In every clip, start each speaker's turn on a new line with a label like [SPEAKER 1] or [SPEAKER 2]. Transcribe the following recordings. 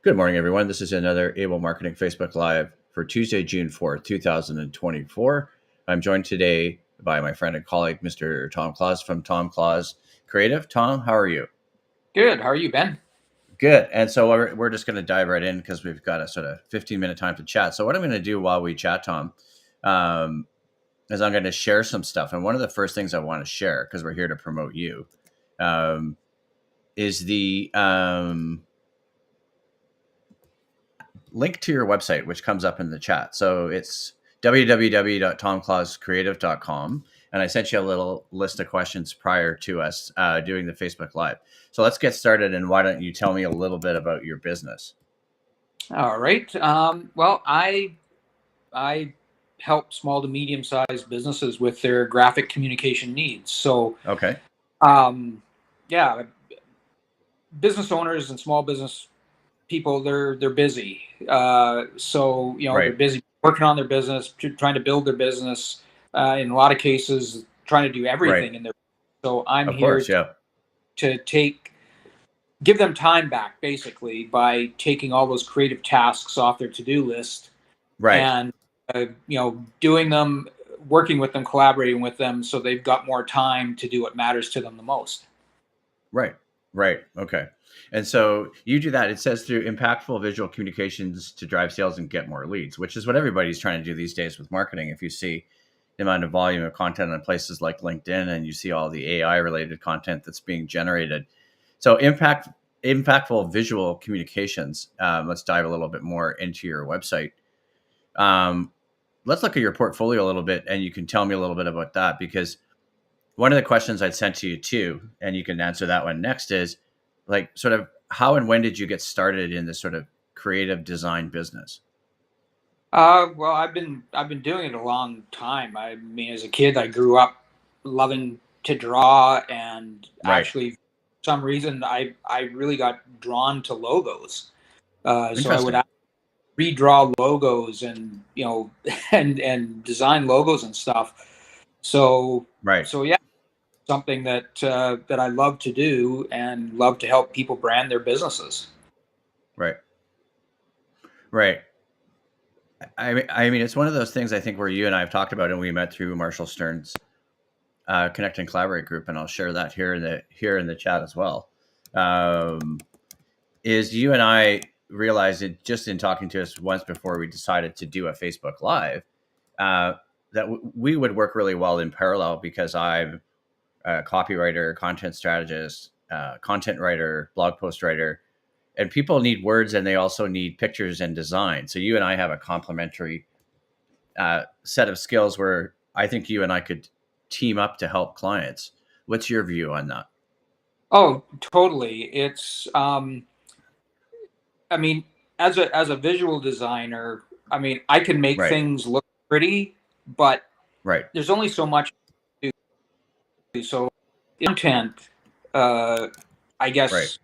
[SPEAKER 1] Good morning, everyone. This is another Abel Marketing Facebook Live for Tuesday, June 4th, 2024. I'm joined today by my friend and colleague, Mr. Thom Klos from Thom Klos Creative. Thom, how are you?
[SPEAKER 2] Good. How are you, Ben?
[SPEAKER 1] Good. And so we're just going to dive right in because we've got a sort of 15-minute time to chat. So what I'm going to do while we chat, Thom, um, is I'm going to share some stuff. And one of the first things I want to share, because we're here to promote you, um, is the link to your website, which comes up in the chat. So it's www.thomkloscreative.com. And I sent you a little list of questions prior to us doing the Facebook Live. So let's get started. And why don't you tell me a little bit about your business?
[SPEAKER 2] All right. Well, I help small to medium sized businesses with their graphic communication needs. So,
[SPEAKER 1] Okay.
[SPEAKER 2] um, yeah, business owners and small business people they're busy. They're
[SPEAKER 1] Right.
[SPEAKER 2] busy working on their business, trying to build their business. In a lot of cases, trying to do
[SPEAKER 1] Right.
[SPEAKER 2] everything in their. So I'm
[SPEAKER 1] Of
[SPEAKER 2] here
[SPEAKER 1] course. Yeah.
[SPEAKER 2] to give them time back, basically, by taking all those creative tasks off their to-do list
[SPEAKER 1] Right.
[SPEAKER 2] and doing them, working with them, collaborating with them, so they've got more time to do what matters to them the most.
[SPEAKER 1] Right. Right. Okay. And so you do that. It says through impactful visual communications to drive sales and get more leads, which is what everybody's trying to do these days with marketing. If you see the amount of volume of content on places like LinkedIn and you see all the AI related content that's being generated. So impactful visual communications. Let's dive a little bit more into your website. Um, let's look at your portfolio a little bit and you can tell me a little bit about that because one of the questions I'd sent to you too, and you can answer that one next is like sort of how and when did you get started in this sort of creative design business?
[SPEAKER 2] Well, I've been doing it a long time. I mean, as a kid, I grew up loving to draw, and
[SPEAKER 1] Right.
[SPEAKER 2] actually, for some reason, I really got drawn to logos. So I would
[SPEAKER 1] Interesting.
[SPEAKER 2] redraw logos and and design logos and stuff. So
[SPEAKER 1] Right.
[SPEAKER 2] so yeah, something that I love to do and love to help people brand their businesses.
[SPEAKER 1] Right. Right. I mean, it's one of those things I think where you and I have talked about, and we met through Marshall Stern's Connect and Collaborate group, and I'll share that here in the chat as well. Um, is you and I realized it just in talking to us once before we decided to do a Facebook Live uh, that we would work really well in parallel because I'm a copywriter, content strategist, content writer, blog post writer, and people need words and they also need pictures and design. So you and I have a complementary set of skills where I think you and I could team up to help clients. What's your view on that?
[SPEAKER 2] Oh, totally. I mean, as a visual designer, I mean, I can make
[SPEAKER 1] Right,
[SPEAKER 2] things look pretty, but
[SPEAKER 1] right,
[SPEAKER 2] there's only so much to do. So content, uh, I
[SPEAKER 1] right,
[SPEAKER 2] guess,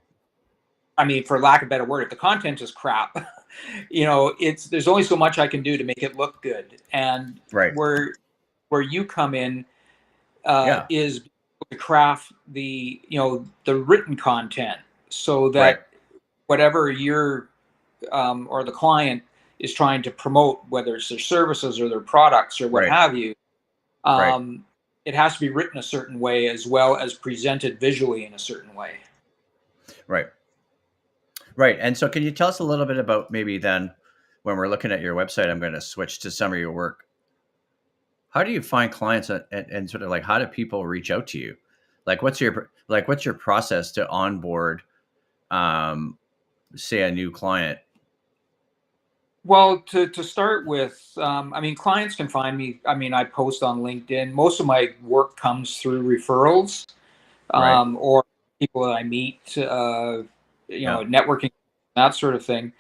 [SPEAKER 2] I mean, for lack of a better word, if the content is crap, it's there's only so much I can do to make it look good. And
[SPEAKER 1] right.
[SPEAKER 2] where you come in
[SPEAKER 1] Yeah,
[SPEAKER 2] is to craft the written content so
[SPEAKER 1] right,
[SPEAKER 2] that whatever you're or the client is trying to promote, whether it's their services or their products or what
[SPEAKER 1] right,
[SPEAKER 2] have you,
[SPEAKER 1] right,
[SPEAKER 2] um, it has to be written a certain way as well as presented visually in a certain way.
[SPEAKER 1] right, right. And so, can you tell us a little bit about maybe then when we're looking at your website? I'm going to switch to some of your work. How do you find clients and sort of like how do people reach out to you? What's your process to onboard, um, say, a new client?
[SPEAKER 2] Well, to start with, I mean, clients can find me. I mean, I post on LinkedIn. Most of my work comes through referrals
[SPEAKER 1] Right.
[SPEAKER 2] or people that I meet,
[SPEAKER 1] Yeah.
[SPEAKER 2] networking, that sort of thing.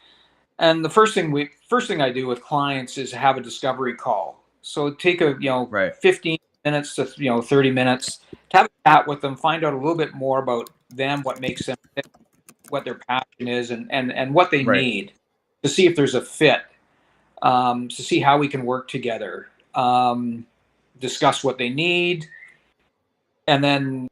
[SPEAKER 2] And the first thing I do with clients is have a discovery call. So take a
[SPEAKER 1] Right.
[SPEAKER 2] 15 minutes to 30 minutes to have a chat with them, find out a little bit more about them, what makes them tick, what their passion is, and what they
[SPEAKER 1] Right.
[SPEAKER 2] need to see if there's a fit, to see how we can work together, discuss what they need, and then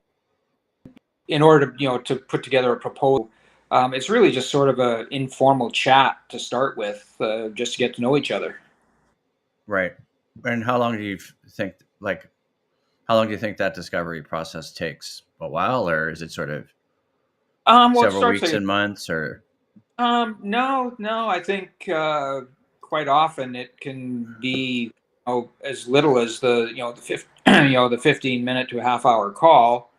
[SPEAKER 2] in order to to put together a proposal, It's really just sort of a informal chat to start with, just to get to know each other.
[SPEAKER 1] Right. And how long do you think, like, how long do you think that discovery process takes? A while, or is it sort of
[SPEAKER 2] Well, it
[SPEAKER 1] several
[SPEAKER 2] starts
[SPEAKER 1] weeks
[SPEAKER 2] like
[SPEAKER 1] and months, or?
[SPEAKER 2] no. I think quite often it can be as little as the 15-minute to a half-hour call.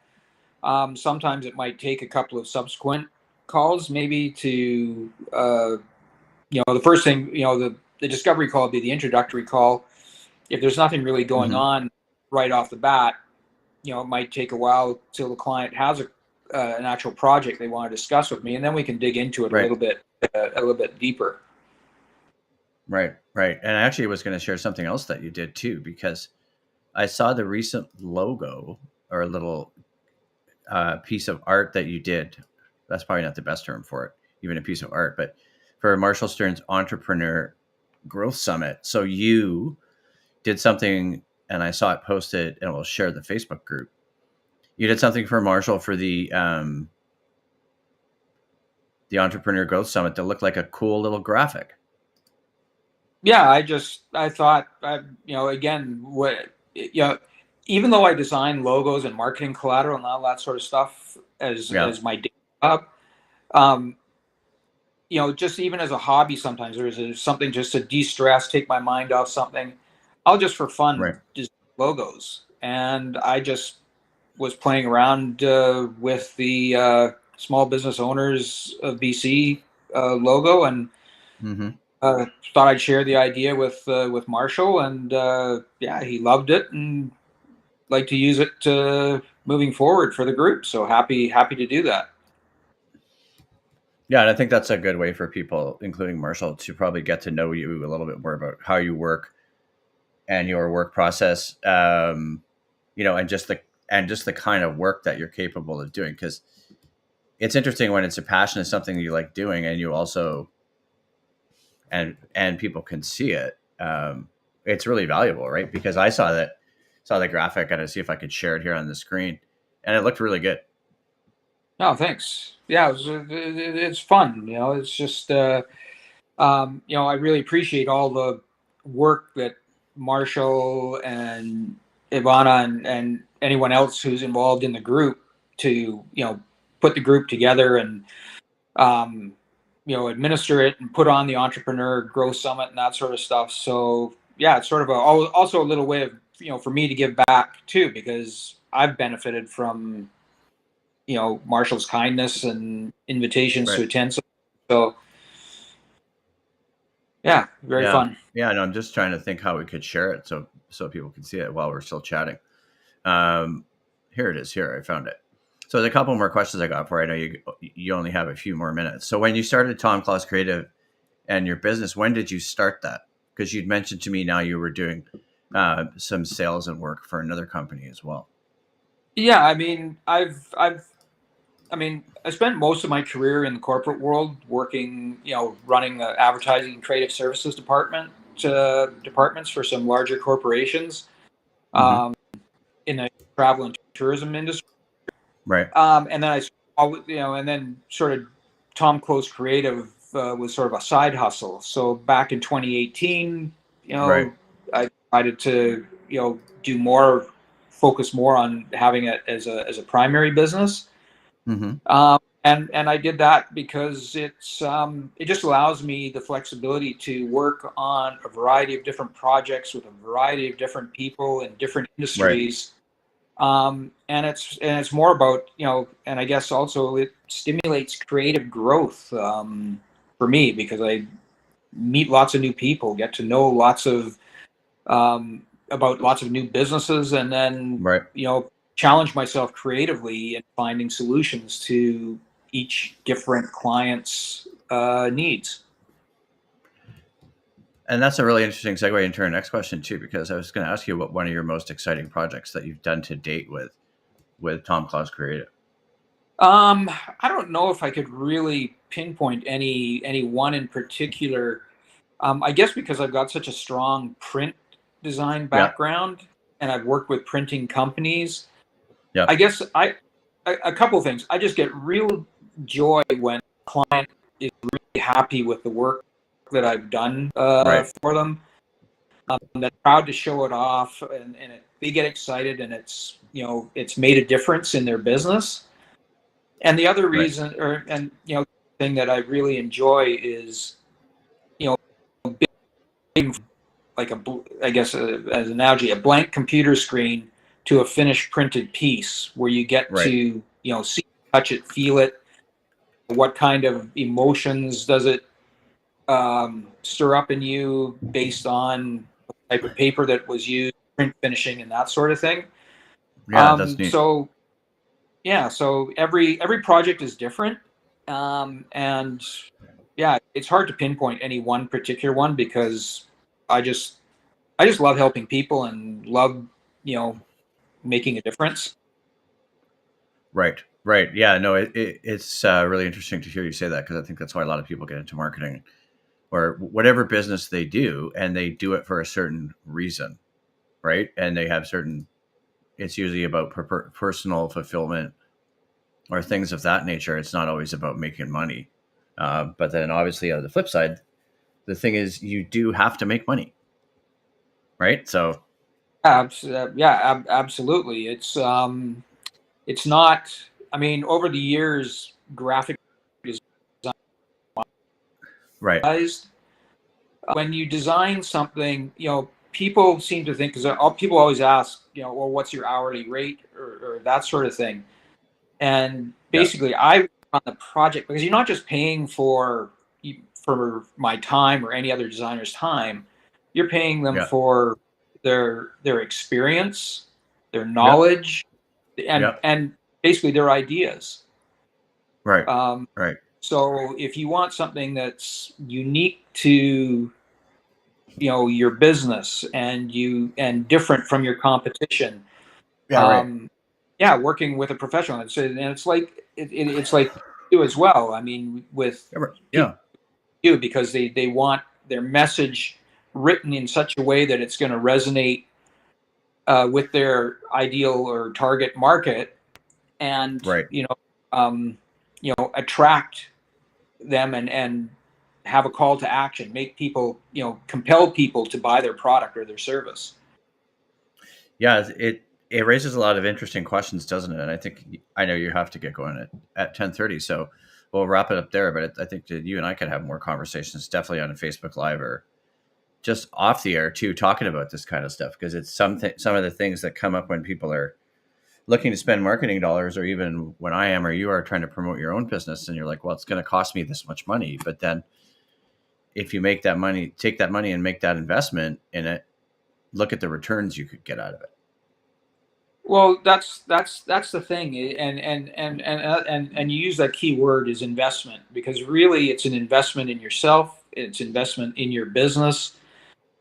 [SPEAKER 2] Sometimes it might take a couple of subsequent calls, maybe to the first thing, the discovery call would be the introductory call. If there's nothing really going
[SPEAKER 1] Hmm.
[SPEAKER 2] on right off the bat, it might take a while till the client has an actual project they want to discuss with me, and then we can dig into it
[SPEAKER 1] Right.
[SPEAKER 2] a little bit deeper.
[SPEAKER 1] Right. Right. And I actually was going to share something else that you did too, because I saw the recent logo, or a little piece of art that you did. That's probably not the best term for it, even a piece of art, but for Marshall Stern's Entrepreneur Growth Summit. So you did something, and I saw it posted, and we'll share the Facebook group. You did something for Marshall for the Entrepreneur Growth Summit that looked like a cool little graphic.
[SPEAKER 2] Yeah, I thought, again, even though I design logos and marketing collateral and all that sort of stuff
[SPEAKER 1] Yeah.
[SPEAKER 2] as my day job, um, just even as a hobby, sometimes there's something just to de-stress, take my mind off something. I'll just for fun
[SPEAKER 1] Right.
[SPEAKER 2] design logos, and I just was playing around with the small business owners of BC logo, and
[SPEAKER 1] Mm-hmm.
[SPEAKER 2] thought I'd share the idea with Marshall, and yeah, he loved it and like to use it moving forward for the group. So happy to do that.
[SPEAKER 1] Yeah, and I think that's a good way for people, including Marshall, to probably get to know you a little bit more about how you work and your work process. And just the kind of work that you're capable of doing. Because it's interesting when it's a passion, is something you like doing, and you also and people can see it. It's really valuable, right? Because I saw the graphic, and I see if I could share it here on the screen, and it looked really good.
[SPEAKER 2] No, thanks. Yeah, it's fun. It's just I really appreciate all the work that Marshall and Ivana and anyone else who's involved in the group to put the group together and um, administer it and put on the Entrepreneur Growth Summit and that sort of stuff. So yeah, it's sort of also a little way of for me to give back too, because I've benefited from Marshall's kindness and invitations to
[SPEAKER 1] Right.
[SPEAKER 2] attend. So yeah, very
[SPEAKER 1] Yeah.
[SPEAKER 2] fun.
[SPEAKER 1] Yeah. No, I'm just trying to think how we could share it so people can see it while we're still chatting. Um, Here it is. Here, I found it. So there's a couple more questions I got for you. I know you only have a few more minutes. So when you started Tom Klos Creative and your business, when did you start that? Because you'd mentioned to me now you were doing some sales and work for another company as well.
[SPEAKER 2] Yeah, I mean, I spent most of my career in the corporate world, working, running the advertising and creative services departments for some larger corporations
[SPEAKER 1] Hmm.
[SPEAKER 2] um, in the travel and tourism industry.
[SPEAKER 1] Right.
[SPEAKER 2] And then and then sort of Tom Close Creative was sort of a side hustle. So back in 2018,
[SPEAKER 1] Right.
[SPEAKER 2] I decided to, focus more on having it as a primary business.
[SPEAKER 1] Hmm.
[SPEAKER 2] And I did that because it just allows me the flexibility to work on a variety of different projects with a variety of different people in different
[SPEAKER 1] Right.
[SPEAKER 2] industries. And it's more about and I guess also it stimulates creative growth for me, because I meet lots of new people, get to know lots of about lots of new businesses, and then
[SPEAKER 1] Right.
[SPEAKER 2] challenge myself creatively in finding solutions to each different client's needs.
[SPEAKER 1] And that's a really interesting segue into our next question too, because I was going to ask you what one of your most exciting projects that you've done to date with Tom Close Creative.
[SPEAKER 2] Um, I don't know if I could really pinpoint any one in particular. I guess because I've got such a strong print design
[SPEAKER 1] Yeah.
[SPEAKER 2] background and I've worked with printing companies.
[SPEAKER 1] Yeah.
[SPEAKER 2] I guess a couple of things. I just get real joy when client is really happy with the work that I've done
[SPEAKER 1] Right.
[SPEAKER 2] for them. They're proud to show it off, and they get excited, and it's made a difference in their business. And the other
[SPEAKER 1] Right.
[SPEAKER 2] reason, thing that I really enjoy is, you know, being like I guess as an analogy, a blank computer screen to a finished printed piece where you get
[SPEAKER 1] Right.
[SPEAKER 2] to, see, touch it, feel it. What kind of emotions does it stir up in you based on the type of paper that was used, print finishing, and that sort of thing.
[SPEAKER 1] Yeah, that's neat.
[SPEAKER 2] So yeah, so every project is different, and yeah, it's hard to pinpoint any one particular one because I just I just love helping people and love making a difference.
[SPEAKER 1] Right. Right. Yeah. No, it's really interesting to hear you say that, because I think that's why a lot of people get into marketing or whatever business they do, and they do it for a certain reason, right? And they have certain. It's usually about personal fulfillment or things of that nature. It's not always about making money. But then, obviously, on the flip side, the thing is, you do have to make money, right? So,
[SPEAKER 2] Absolutely. It's not. I mean, over the years, graphic
[SPEAKER 1] right.
[SPEAKER 2] design. When you design something, people seem to think, because people always ask, well, what's your hourly rate, or that sort of thing. And
[SPEAKER 1] Yeah.
[SPEAKER 2] basically, I work on the project because you're not just paying for my time or any other designer's time. You're paying them
[SPEAKER 1] Yeah.
[SPEAKER 2] for their experience, their
[SPEAKER 1] Yeah.
[SPEAKER 2] knowledge, and
[SPEAKER 1] Yeah.
[SPEAKER 2] and basically their ideas.
[SPEAKER 1] Right.
[SPEAKER 2] Um,
[SPEAKER 1] Right.
[SPEAKER 2] so if you want something that's unique to your business and different from your competition,
[SPEAKER 1] Yeah. Right.
[SPEAKER 2] um, yeah, working with a professional, it's like it's like you as well. I mean, with
[SPEAKER 1] Yeah. Right.
[SPEAKER 2] people
[SPEAKER 1] Yeah.
[SPEAKER 2] because they want their message written in such a way that it's going to resonate with their ideal or target market, and
[SPEAKER 1] Right.
[SPEAKER 2] attract them, and have a call to action, make people, compel people to buy their product or their service.
[SPEAKER 1] Yeah. It raises a lot of interesting questions, doesn't it? And I think I know you have to get going at 10:30, so we'll wrap it up there. But I think that you and I could have more conversations, definitely on a Facebook Live or just off the air too, talking about this kind of stuff, because it's some of the things that come up when people are looking to spend marketing dollars, or even when I am or you are trying to promote your own business, and you're like, well, it's going to cost me this much money. But then if you make that money, take that money and make that investment in it, look at the returns you could get out of it.
[SPEAKER 2] Well, that's the thing, and you use that key word is investment, because really it's an investment in yourself, it's investment in your business.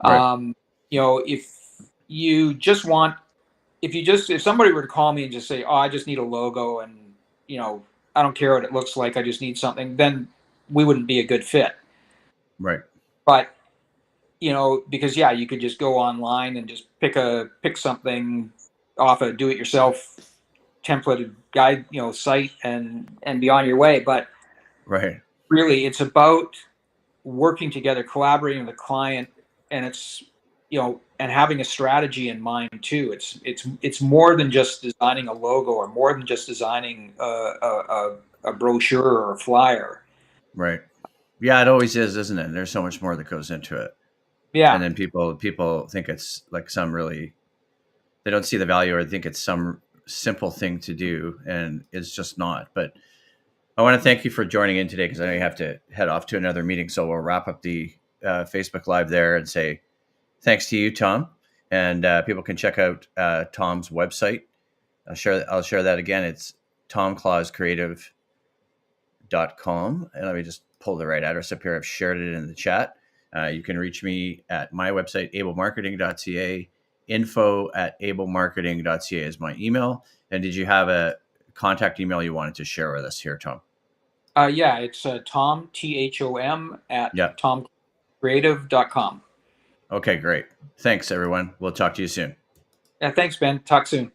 [SPEAKER 1] Right.
[SPEAKER 2] If you just want, if somebody were to call me and just say, oh, I just need a logo, and I don't care what it looks like, I just need something, then we wouldn't be a good fit.
[SPEAKER 1] Right.
[SPEAKER 2] But because yeah, you could just go online and just pick something off a do-it-yourself templated guide, site, and be on your way. But
[SPEAKER 1] Right.
[SPEAKER 2] really, it's about working together, collaborating with the client, and it's and having a strategy in mind too. It's more than just designing a logo, or more than just designing a brochure or a flyer.
[SPEAKER 1] Right. Yeah, it always is, isn't it? There's so much more that goes into it. And
[SPEAKER 2] Yeah.
[SPEAKER 1] then people think it's like some really, they don't see the value, or think it's some simple thing to do, and it's just not. But I want to thank you for joining in today, because I know you have to head off to another meeting. So we'll wrap up the Facebook Live there and say thanks to you, Thom. And people can check out Thom's website. I'll share that again. It's thomclawscreative.com. And let me just pull the right address up here. I've shared it in the chat. You can reach me at my website, abelmarketing.ca. info@abelmarketing.ca is my email. And did you have a contact email you wanted to share with us here, Thom?
[SPEAKER 2] Yeah, it's Thom, Thom, at
[SPEAKER 1] Yeah.
[SPEAKER 2] thomcreative.com.
[SPEAKER 1] Okay, great. Thanks, everyone. We'll talk to you soon.
[SPEAKER 2] Yeah, thanks, Ben. Talk soon.